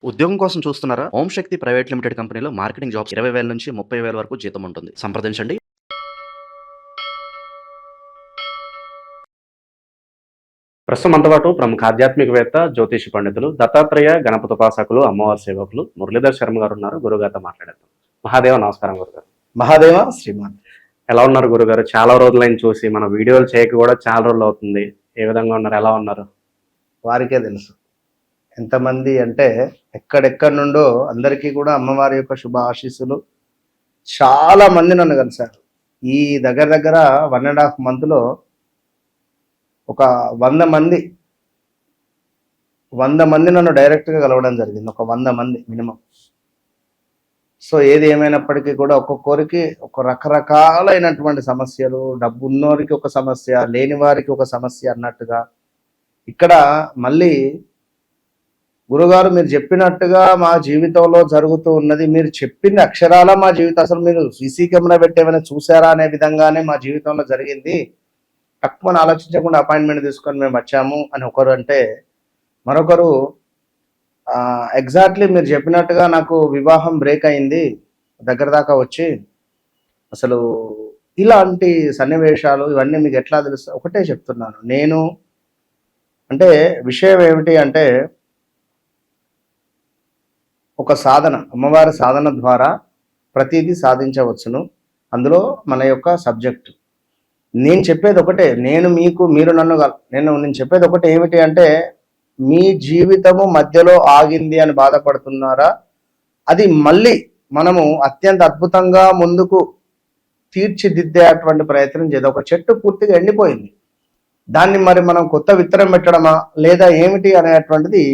ఉద్యోగం కోసం చూస్తున్నారా? ఓం శక్తి ప్రైవేట్ లిమిటెడ్ కంపెనీలో మార్కెటింగ్ జాబ్స్ 20,000 నుంచి 30,000 వరకు జీతం ఉంటుంది. సంప్రదించండి. ప్రస్తుతం మనతో పాటు ప్రముఖ ఆధ్యాత్మికవేత్త, జ్యోతిష పండితులు, దత్తాత్రేయ గణపతి ఉపాసకులు, అమ్మవారి సేవకులు మురళీధర్ శర్మ గారు ఉన్నారు. గురుగారితో మాట్లాడేద్దాం. మహాదేవ నమస్కారం గురుగారు. మహాదేవ శ్రీమాన్. ఎలా ఉన్నారు గురుగారు? చాలా రోజులైన చూసి మన వీడియోలు చేయక కూడా చాలా రోజులు అవుతుంది. ఏ విధంగా ఉన్నారు? ఎలా ఉన్నారు? వారికే తెలుసు ఎంతమంది అంటే ఎక్కడెక్కడి నుండో అందరికీ కూడా అమ్మవారి యొక్క శుభ ఆశీస్సులు. చాలా మంది నన్ను కలిశారు. ఈ దగ్గర 1.5 మంత్లో ఒక 100 మంది నన్ను డైరెక్ట్గా కలవడం జరిగింది. ఒక 100 మంది మినిమం. సో ఏది ఏమైనప్పటికీ కూడా ఒక్కొక్కరికి ఒక రకరకాలైనటువంటి సమస్యలు, డబ్బు ఉన్నోరికి ఒక సమస్య, లేని వారికి ఒక సమస్య అన్నట్టుగా ఇక్కడ మళ్ళీ గురుగారు మీరు చెప్పినట్టుగా మా జీవితంలో జరుగుతూ ఉన్నది, మీరు చెప్పింది అక్షరాల మా జీవితం, అసలు మీరు సీసీ కెమెరా పెట్టేమైనా చూసారా అనే విధంగానే మా జీవితంలో జరిగింది. తక్కువ ఆలోచించకుండా అపాయింట్మెంట్ తీసుకొని మేము వచ్చాము అని ఒకరు అంటే, మరొకరు ఎగ్జాక్ట్లీ మీరు చెప్పినట్టుగా నాకు వివాహం బ్రేక్ అయింది దగ్గర దాకా వచ్చి, అసలు ఇలాంటి సన్నివేశాలు ఇవన్నీ మీకు ఎట్లా తెలుసు? ఒకటే చెప్తున్నాను నేను. అంటే విషయం ఏమిటి అంటే, ఒక సాధన, అమ్మవారి సాధన ద్వారా ప్రతిదీ సాధించవచ్చును. అందులో మన యొక్క సబ్జెక్టు. నేను చెప్పేది ఒకటే, మీరు నన్ను నేను చెప్పేది ఒకటే ఏమిటి అంటే, మీ జీవితము మధ్యలో ఆగింది అని బాధపడుతున్నారా? అది మళ్ళీ మనము అత్యంత అద్భుతంగా ముందుకు తీర్చిదిద్దేటువంటి ప్రయత్నం చేద్దాం. ఒక చెట్టు పూర్తిగా ఎండిపోయింది, దాన్ని మరి మనం కొత్త విత్తనం పెట్టడమా లేదా ఏమిటి అనేటువంటిది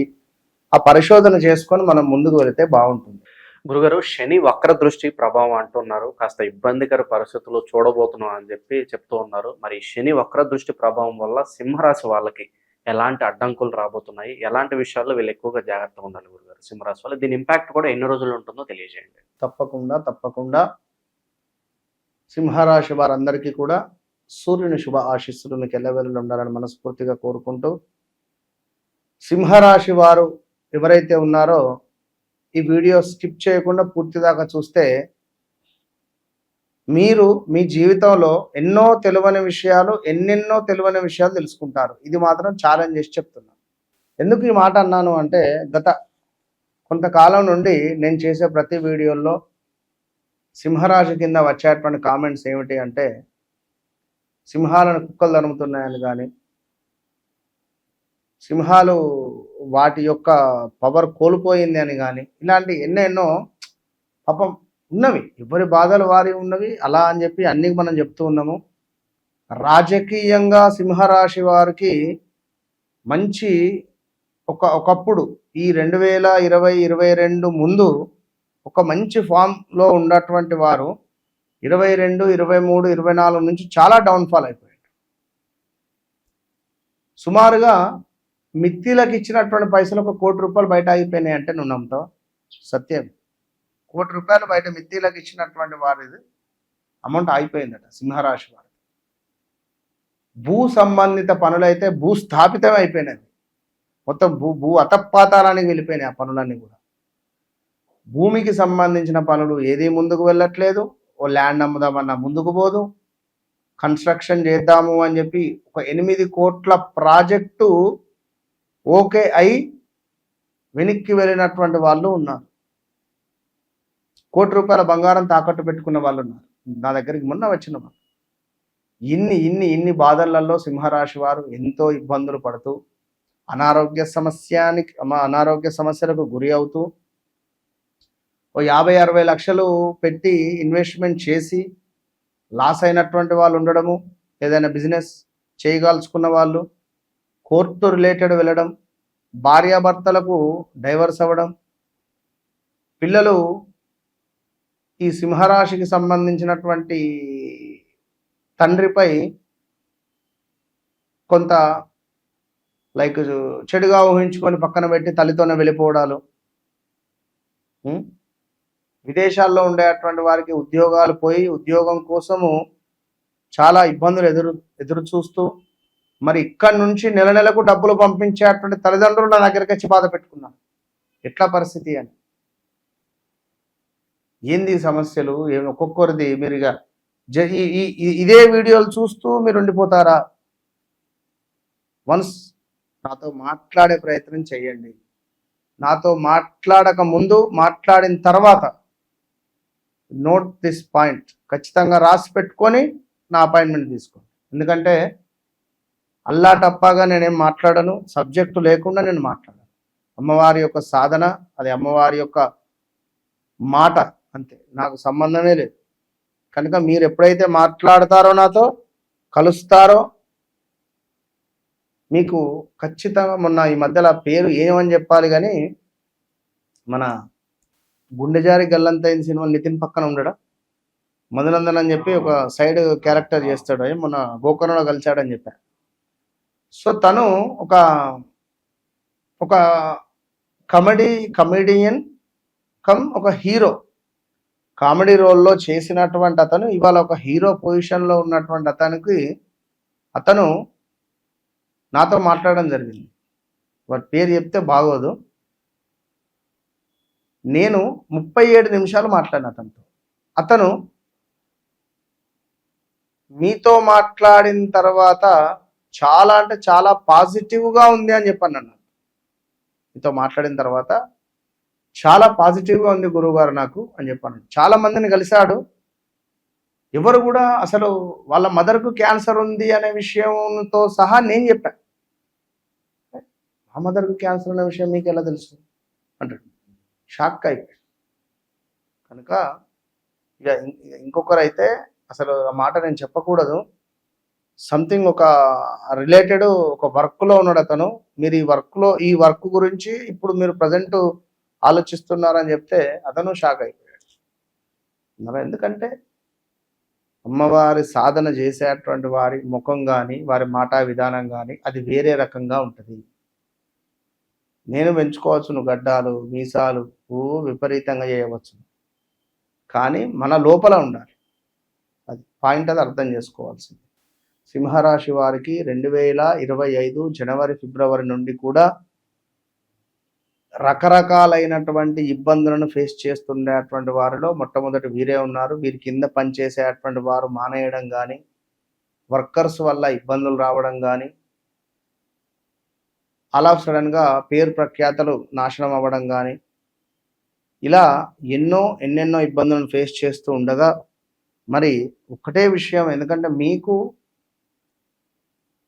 ఆ పరిశోధన చేసుకొని మనం ముందుకు వెళితే బాగుంటుంది. గురుగారు, శని వక్ర దృష్టి ప్రభావం అంటున్నారు. కాస్త ఇబ్బందికర పరిస్థితులు చూడబోతున్నాం అని చెప్పి చెప్తూ ఉన్నారు. మరి శని వక్ర దృష్టి ప్రభావం వల్ల సింహరాశి వాళ్ళకి ఎలాంటి అడ్డంకులు రాబోతున్నాయి? ఎలాంటి విషయాల్లో వీళ్ళు ఎక్కువగా జాగ్రత్తగా ఉండాలి గురుగారు సింహరాశి వాళ్ళు? దీని ఇంపాక్ట్ కూడా ఎన్ని రోజులు ఉంటుందో తెలియజేయండి. తప్పకుండా సింహరాశి వారందరికీ కూడా సూర్యుని శుభ ఆశీస్సులు మీకు ఎల్లవేళలు ఉండాలని మనస్ఫూర్తిగా కోరుకుంటూ, సింహరాశి వారు ఎవరైతే ఉన్నారో ఈ వీడియో స్కిప్ చేయకుండా పూర్తి దాకా చూస్తే మీరు మీ జీవితంలో ఎన్నెన్నో తెలియని విషయాలు తెలుసుకుంటారు. ఇది మాత్రం ఛాలెంజ్ చేసి చెప్తున్నాను. ఎందుకు ఈ మాట అన్నాను అంటే, గత కొంతకాలం నుండి నేను చేసే ప్రతి వీడియోల్లో సింహరాశి కింద వచ్చేటువంటి కామెంట్స్ ఏమిటి అంటే, సింహాలను కుక్కలు తరుముతున్నాయని కానీ, సింహాలు వాటి యొక్క పవర్ కోల్పోయింది అని కానీ, ఇలాంటి ఎన్నెన్నో పాపం ఉన్నవి, ఎవరి బాధలు వారి ఉన్నవి అలా అని చెప్పి అన్ని మనం చెప్తూ ఉన్నాము. రాజకీయంగా సింహరాశి వారికి మంచి ఒకప్పుడు ఈ 2020-22 ముందు ఒక మంచి ఫామ్లో ఉన్నటువంటి వారు 22, 23, 24 నుంచి చాలా డౌన్ఫాల్ అయిపోయారు. సుమారుగా మిత్తిలకు ఇచ్చినటువంటి పైసలు ఒక 1 కోటి రూపాయలు బయట ఆగిపోయినాయి అంటే నువ్వు నమ్ముతావు? సత్యం. 1 కోటి రూపాయలు బయట మిత్తిలకు ఇచ్చినటువంటి వారిది అమౌంట్ ఆగిపోయిందట సింహరాశి వారు. భూ సంబంధిత పనులైతే భూస్థాపితం అయిపోయినాయి. మొత్తం భూ అతపాతాలానికి వెళ్ళిపోయినాయి ఆ పనులన్నీ కూడా. భూమికి సంబంధించిన పనులు ఏది ముందుకు వెళ్ళట్లేదు. ఓ ల్యాండ్ అమ్ముదామన్నా ముందుకు పోదు. కన్స్ట్రక్షన్ చేద్దాము అని చెప్పి ఒక 8 కోట్ల ప్రాజెక్టు ఓకే అయి వెనక్కి వెళ్ళినటువంటి వాళ్ళు ఉన్నారు. 1 కోటి రూపాయల బంగారం తాకట్టు పెట్టుకున్న వాళ్ళు ఉన్నారు. నా దగ్గరికి మొన్న వచ్చిన వాళ్ళు. ఇన్ని బాధలలో సింహరాశి వారు ఎంతో ఇబ్బందులు పడుతూ అనారోగ్య సమస్యలకు గురి అవుతూ ఓ 50-60 లక్షలు పెట్టి ఇన్వెస్ట్మెంట్ చేసి లాస్ అయినటువంటి వాళ్ళు ఉండడము, ఏదైనా బిజినెస్ చేయగలుచుకున్న వాళ్ళు కోర్టు రిలేటెడ్ వెళ్ళడం, భార్యాభర్తలకు డైవర్స్ అవ్వడం, పిల్లలు ఈ సింహరాశికి సంబంధించినటువంటి తండ్రిపై కొంత చెడుగా ఊహించుకొని పక్కన పెట్టి తల్లితోనే వెళ్ళిపోవడాలు, విదేశాల్లో ఉండేటువంటి వారికి ఉద్యోగాలు పోయి ఉద్యోగం కోసము చాలా ఇబ్బందులు ఎదురు చూస్తూ, మరి ఇక్కడి నుంచి నెలకు డబ్బులు పంపించేటువంటి తల్లిదండ్రులు నా దగ్గరికి వచ్చి బాధ పెట్టుకున్నారు. ఎట్లా పరిస్థితి అని. ఏంది సమస్యలు ఒక్కొక్కరిది మీరు ఇక ఇదే వీడియోలు చూస్తూ మీరు ఉండిపోతారా? వన్స్ నాతో మాట్లాడే ప్రయత్నం చేయండి. నాతో మాట్లాడక ముందు, మాట్లాడిన తర్వాత నోట్ దిస్ పాయింట్ ఖచ్చితంగా రాసి పెట్టుకొని నా అపాయింట్మెంట్ తీసుకోండి. ఎందుకంటే అల్లా టప్పాగా నేనేం మాట్లాడను, సబ్జెక్టు లేకుండా నేను మాట్లాడను. అమ్మవారి యొక్క సాధన, అది అమ్మవారి యొక్క మాట, అంతే, నాకు సంబంధమే లేదు. కనుక మీరు ఎప్పుడైతే మాట్లాడతారో, నాతో కలుస్తారో, మీకు ఖచ్చితంగా మొన్న ఈ మధ్యలో పేరు ఏమని చెప్పాలి కానీ మన గుండెజారి గల్లంతైన సినిమా నితిన్ పక్కన ఉండడా మధునందన్ అని చెప్పి ఒక సైడ్ క్యారెక్టర్ చేస్తాడు, మొన్న గోకర్ణలో కలిశాడని చెప్పా. సో తను ఒక ఒక కమెడియన్ కమ్ ఒక హీరో, కామెడీ రోల్లో చేసినటువంటి అతను ఇవాళ ఒక హీరో పొజిషన్లో ఉన్నటువంటి అతను నాతో మాట్లాడడం జరిగింది. వారి పేరు చెప్తే బాగోదు. నేను 37 నిమిషాలు మాట్లాడిన అతనితో. అతను మీతో మాట్లాడిన తర్వాత చాలా అంటే చాలా పాజిటివ్గా ఉంది అని చెప్పాను. నన్ను మీతో మాట్లాడిన తర్వాత చాలా పాజిటివ్గా ఉంది గురువుగారు నాకు అని చెప్పాను. చాలా మందిని కలిశాడు. ఎవరు కూడా అసలు వాళ్ళ మదర్కు క్యాన్సర్ ఉంది అనే విషయంతో సహా నేను చెప్పాను. మా మదర్కు క్యాన్సర్ అనే విషయం మీకు ఎలా తెలుసు అంటాడు. షాక్ అయిపోయాడు. కనుక ఇక ఇంకొకరు అయితే అసలు ఆ మాట నేను చెప్పకూడదు. సంథింగ్ ఒక రిలేటెడ్ ఒక వర్క్లో ఉన్నాడు అతను. మీరు ఈ వర్క్ గురించి ఇప్పుడు మీరు ప్రజెంట్ ఆలోచిస్తున్నారని చెప్తే అతను షాక్ అయిపోయాడు. ఎందుకంటే అమ్మవారి సాధన చేసేటువంటి వారి ముఖం కానీ వారి మాటా విధానం కానీ అది వేరే రకంగా ఉంటుంది. నేను పెంచుకోవచ్చును గడ్డాలు మీసాలు విపరీతంగా చేయవచ్చు, కానీ మన లోపల ఉండాలి. అది పాయింట్, అది అర్థం చేసుకోవాల్సింది. సింహరాశి వారికి 2025 జనవరి ఫిబ్రవరి నుండి కూడా రకరకాలైనటువంటి ఇబ్బందులను ఫేస్ చేస్తుండేటువంటి వారిలో మొట్టమొదటి వీరే ఉన్నారు. వీరి కింద పనిచేసేటువంటి వారు మానేయడం కానీ, వర్కర్స్ వల్ల ఇబ్బందులు రావడం కానీ, అలా సడన్గా పేరు ప్రఖ్యాతలు నాశనం అవ్వడం కానీ, ఇలా ఎన్నెన్నో ఇబ్బందులను ఫేస్ చేస్తూ ఉండగా మరి ఒకటే విషయం, ఎందుకంటే మీకు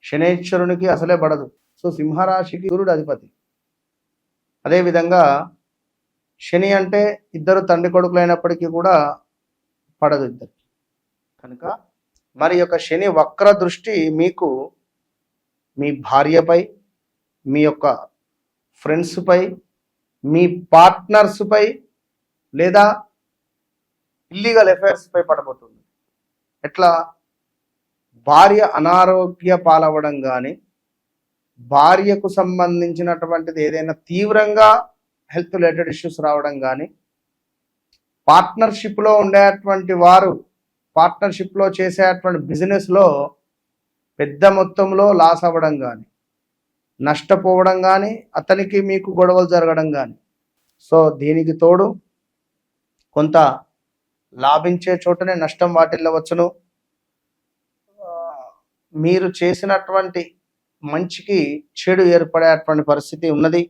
శనేశ్వరునికి అసలే పడదు. సో సింహరాశికి గురుడు అధిపతి. అదేవిధంగా శని అంటే ఇద్దరు తండ్రి కొడుకులైనప్పటికీ కూడా పడదు ఇద్దరికి. కనుక మరి యొక్క శని వక్ర దృష్టి మీకు మీ భార్యపై, మీ యొక్క ఫ్రెండ్స్పై, మీ పార్ట్నర్స్పై లేదా ఇల్లీగల్ అఫైర్స్పై పడబోతుంది. ఎట్లా? భార్య అనారోగ్య పాలవడం కానీ, భార్యకు సంబంధించినటువంటిది ఏదైనా తీవ్రంగా హెల్త్ రిలేటెడ్ ఇష్యూస్ రావడం కానీ, పార్ట్నర్షిప్లో ఉండేటువంటి వారు పార్ట్నర్షిప్లో చేసేటువంటి బిజినెస్లో పెద్ద మొత్తంలో లాస్ అవ్వడం కానీ, నష్టపోవడం కానీ, అతనికి మీకు గొడవలు జరగడం కానీ. సో దీనికి తోడు కొంత లాభించే చోటనే నష్టం వాటిల్లవచ్చును. మీరు చేసినటువంటి మంచికి చెడు ఏర్పడేటువంటి పరిస్థితి ఉన్నది.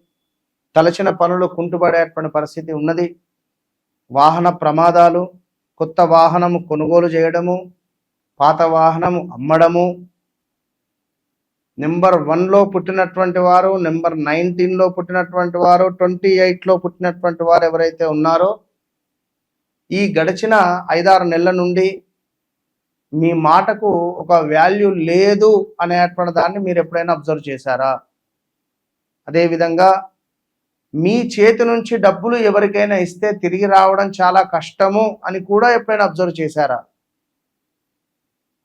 తలచిన పనులు కుంటుపడేటువంటి పరిస్థితి ఉన్నది. వాహన ప్రమాదాలు, కొత్త వాహనము కొనుగోలు చేయడము, పాత వాహనము అమ్మడము, నెంబర్ 1లో పుట్టినటువంటి వారు, నెంబర్ 19లో పుట్టినటువంటి వారు, 28లో పుట్టినటువంటి వారు ఎవరైతే ఉన్నారో ఈ గడిచిన 5-6 నెలల నుండి మీ మాటకు ఒక వాల్యూ లేదు అనేటువంటి దాన్ని మీరు ఎప్పుడైనా అబ్జర్వ్ చేశారా? అదేవిధంగా మీ చేతి నుంచి డబ్బులు ఎవరికైనా ఇస్తే తిరిగి రావడం చాలా కష్టము అని కూడా ఎప్పుడైనా అబ్జర్వ్ చేశారా?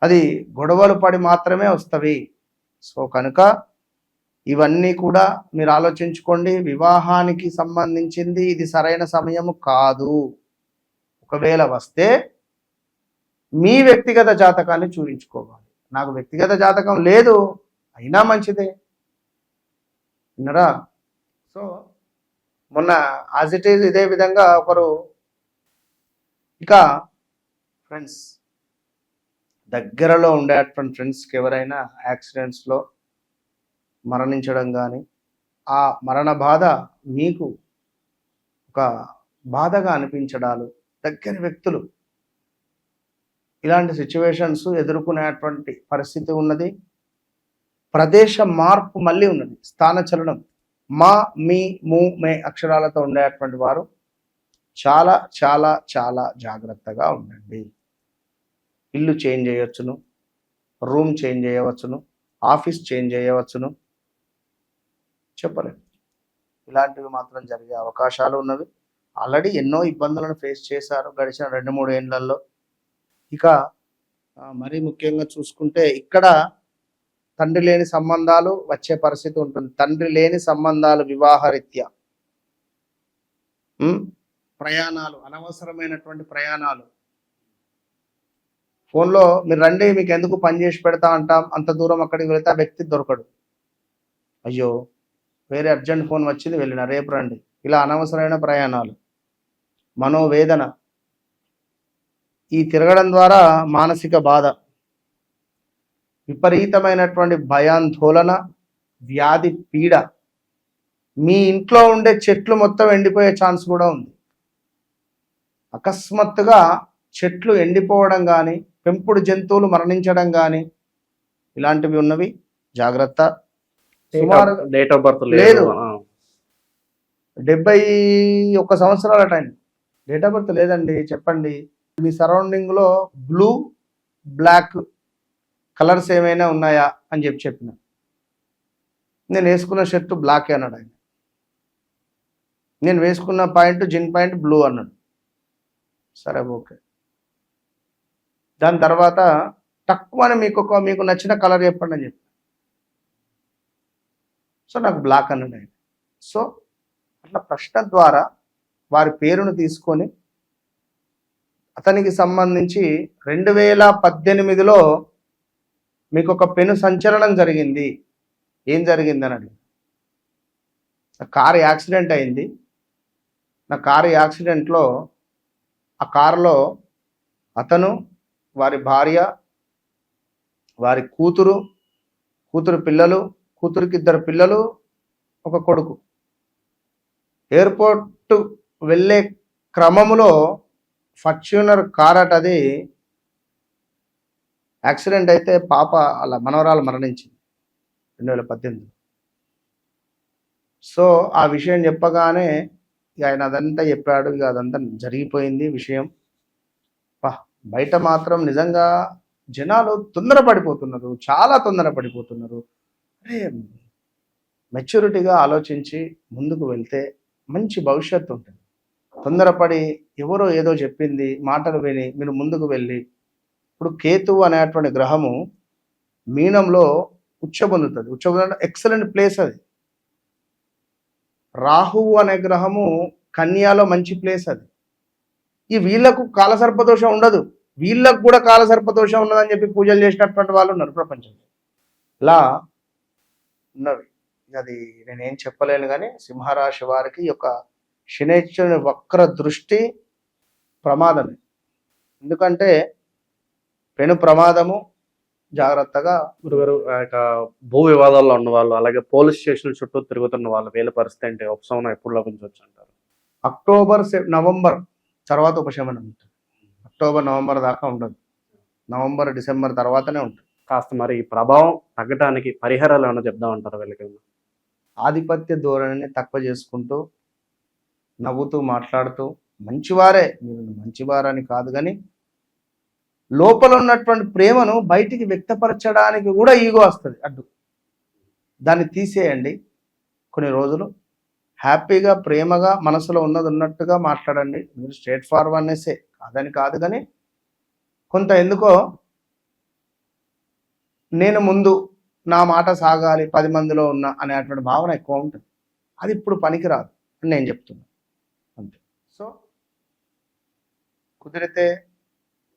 అది గొడవలు పడి మాత్రమే వస్తవి. సో కనుక ఇవన్నీ కూడా మీరు ఆలోచించుకోండి. వివాహానికి సంబంధించింది ఇది సరైన సమయము కాదు. ఒకవేళ వస్తే మీ వ్యక్తిగత జాతకాన్ని చూపించుకోవాలి. నాకు వ్యక్తిగత జాతకం లేదు అయినా మంచిదే, విన్నరా? సో మొన్న యాజ్ ఇట్ ఈజ్ ఇదే విధంగా ఒకరు, ఇక ఫ్రెండ్స్ దగ్గరలో ఉండేటువంటి ఫ్రెండ్స్కి ఎవరైనా యాక్సిడెంట్స్లో మరణించడం కానీ, ఆ మరణ బాధ మీకు ఒక బాధగా అనిపించడాలు, దగ్గర వ్యక్తులు ఇలాంటి సిచ్యువేషన్స్ ఎదుర్కొనేటువంటి పరిస్థితి ఉన్నది. ప్రదేశ మార్పు మళ్ళీ ఉన్నది, స్థానచలనం. మా, మీ, ము, మే అక్షరాలతో ఉండేటువంటి వారు చాలా చాలా చాలా జాగ్రత్తగా ఉండండి. ఇల్లు చేంజ్ చేయవచ్చును, రూమ్ చేంజ్ చేయవచ్చును, ఆఫీస్ చేంజ్ చేయవచ్చును, చెప్పలేము. ఇలాంటివి మాత్రం జరిగే అవకాశాలు ఉన్నవి. ఆల్రెడీ ఎన్నో ఇబ్బందులను ఫేస్ చేశారు గడిచిన 2-3 ఏళ్లలో. ఇక మరీ ముఖ్యంగా చూసుకుంటే ఇక్కడ తండ్రి లేని సంబంధాలు వచ్చే పరిస్థితి ఉంటుంది. తండ్రి లేని సంబంధాలు వివాహరీత్యా, ప్రయాణాలు, అనవసరమైనటువంటి ప్రయాణాలు. ఫోన్లో మీరు రండి, మీకు ఎందుకు పని చేసి పెడతా అంటాం, అంత దూరం అక్కడికి వెళితే ఆ వ్యక్తి దొరకడు. అయ్యో వేరే అర్జెంట్ ఫోన్ వచ్చింది, వెళ్ళిన, రేపు రండి. ఇలా అనవసరమైన ప్రయాణాలు, మనోవేదన, ఈ తిరగడం ద్వారా మానసిక బాధ, విపరీతమైనటువంటి భయాందోళన, వ్యాధి పీడ. మీ ఇంట్లో ఉండే చెట్లు మొత్తం ఎండిపోయే ఛాన్స్ కూడా ఉంది. అకస్మాత్తుగా చెట్లు ఎండిపోవడం కానీ, పెంపుడు జంతువులు మరణించడం కానీ ఇలాంటివి ఉన్నవి, జాగ్రత్త. సుమారు డేట్ ఆఫ్ బర్త్ లేదు, 71 సంవత్సరాల టైం. డేట్ ఆఫ్ బర్త్ లేదండి, చెప్పండి. మీ సరౌండింగ్ లో బ్లూ బ్లాక్ కలర్స్ ఏమైనా ఉన్నాయా అని చెప్పిన. నేను వేసుకున్న షర్టు బ్లాకే అన్నాడు ఆయన. నేను వేసుకున్న పాయింట్, జిన్ పాయింట్ బ్లూ అన్నాడు. సరే ఓకే. దాని తర్వాత తక్కువని మీకు నచ్చిన కలర్ చెప్పండి అని చెప్పి, సో నాకు బ్లాక్ అన్నాడు ఆయన. సో అట్లా ప్రశ్న ద్వారా వారి పేరును తీసుకొని అతనికి సంబంధించి 2018లో మీకు ఒక పెను సంచలనం జరిగింది. ఏం జరిగిందని అడిగి, నా కారు యాక్సిడెంట్ అయింది. నా కారు యాక్సిడెంట్లో ఆ కారులో అతను, వారి భార్య, వారి కూతురు పిల్లలు, కూతురికి 2 పిల్లలు, ఒక కొడుకు. ఎయిర్పోర్ట్ వెళ్ళే క్రమంలో ఫార్చ్యూనర్ కార్ అది యాక్సిడెంట్ అయితే పాప అలా మనవరాలు మరణించింది 2018. సో ఆ విషయం చెప్పగానే ఆయన అదంతా చెప్పాడు. ఇక అదంతా జరిగిపోయింది విషయం. బయట మాత్రం నిజంగా జనాలు తొందరపడిపోతున్నారు, చాలా తొందరపడిపోతున్నారు. అరే మెచ్యూరిటీగా ఆలోచించి ముందుకు వెళ్తే మంచి భవిష్యత్తు ఉంటుంది. తొందరపడి ఎవరో ఏదో చెప్పింది మాటలు విని మీరు ముందుకు వెళ్ళి, ఇప్పుడు కేతువు అనేటువంటి గ్రహము మీనంలో ఉచ్చబొందుతుంది. ఉచ్చబొంద ఎక్సలెంట్ ప్లేస్ అది. రాహువు అనే గ్రహము కన్యాలో మంచి ప్లేస్ అది. ఈ వీళ్ళకు కాలసర్పదోషం ఉండదు, వీళ్ళకు కూడా కాలసర్పదోషం ఉన్నదని చెప్పి పూజలు చేసినటువంటి వాళ్ళు ఉన్నారు ప్రపంచంలో. ఇలా ఉన్నవి. అది నేనేం చెప్పలేను, కానీ సింహరాశి వారికి యొక్క శనైశ్వరుని వక్ర దృష్టి ప్రమాదమే. ఎందుకంటే పెను ప్రమాదము. జాగ్రత్తగా. గురుగారు, భూ వివాదాల్లో ఉన్న వాళ్ళు, అలాగే పోలీస్ స్టేషన్ చుట్టూ తిరుగుతున్న వాళ్ళు, వీళ్ళ పరిస్థితి ఏంటి? ఉపశమనం ఎప్పుడు లభించవచ్చు అంటారు? అక్టోబర్, నవంబర్ తర్వాత ఉపశమనం ఉంటుంది. అక్టోబర్, నవంబర్ దాకా ఉండదు. నవంబర్, డిసెంబర్ తర్వాతనే ఉంటుంది. కాస్త మరి ఈ ప్రభావం తగ్గడానికి పరిహారాలు ఏమైనా చెప్దాం అంటారు వీళ్ళకి? ఆధిపత్య ధోరణిని తక్కువ చేసుకుంటూ, నవ్వుతూ, మాట్లాడుతూ, మంచివారే మీరు, మంచివారని కాదు, కానీ లోపల ఉన్నటువంటి ప్రేమను బయటికి వ్యక్తపరచడానికి కూడా ఈగో వస్తుంది అడ్డు. దాన్ని తీసేయండి. కొన్ని రోజులు హ్యాపీగా, ప్రేమగా, మనసులో ఉన్నది ఉన్నట్టుగా మాట్లాడండి. మీరు స్ట్రేట్ ఫార్వర్డ్నెస్సే, కాదని కాదు, కానీ కొంత ఎందుకో నేను ముందు, నా మాట సాగాలి, 10 మందిలో ఉన్నా అనేటువంటి భావన ఎక్కువ ఉంటుంది. అది ఇప్పుడు పనికిరాదు అని నేను చెప్తున్నాను అంతే. సో కుదిరితే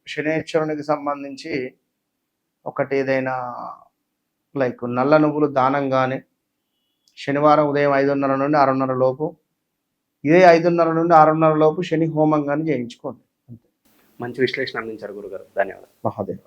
శనైశ్వరునికి సంబంధించి ఒకటి ఏదైనా లైక్ నల్ల నువ్వులు దానం కానీ, శనివారం ఉదయం 5:30 నుండి 6:30 లోపు ఇదే 5:30 నుండి 6:30 లోపు శని హోమం కానీ చేయించుకోండి. మంచి విశ్లేషణ అందించారు గురుగారు, ధన్యవాదాలు. మహాదేవ.